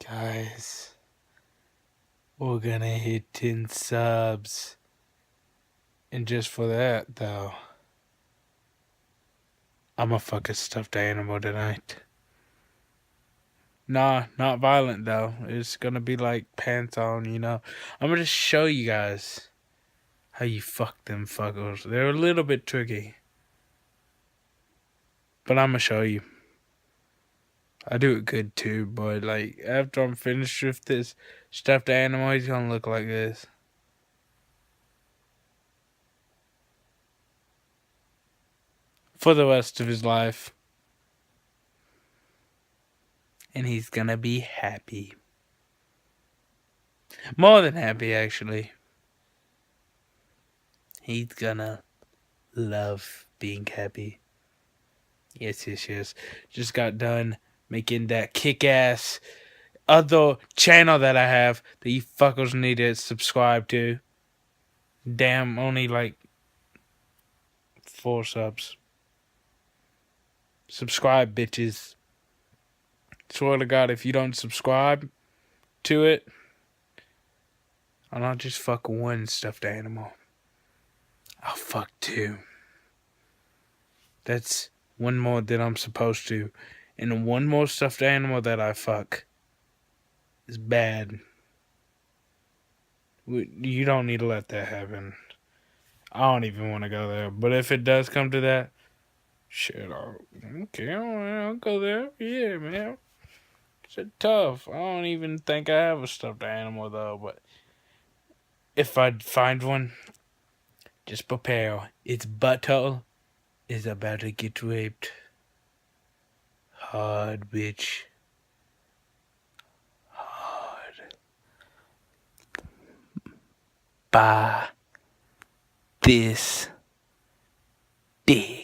Guys, we're gonna hit 10 subs. And just for that, though, I'ma fuck a stuffed animal tonight. Nah, not violent, though. It's gonna be like pants on, you know. I'm gonna just show you guys how you fuck them fuckers. They're a little bit tricky. But I'm gonna show you. I do it good too, but like after I'm finished with this stuffed animal, he's gonna look like this. For the rest of his life. And he's gonna be happy. More than happy, actually. He's gonna love being happy. Yes. Just got done making that kick-ass other channel that I have that you fuckers need to subscribe to. Damn, only like 4 subs. Subscribe, bitches. Swear to God, if you don't subscribe to it, I'll not just fuck one stuffed animal. I'll fuck 2. That's one more than I'm supposed to. And one more stuffed animal that I fuck is bad. You don't need to let that happen. I don't even want to go there. But if it does come to that, shit, I'll go there. Yeah, man. It's tough. I don't even think I have a stuffed animal, though. But if I find one, just prepare. Its butthole is about to get raped. Hard, bitch. Hard. By this dick.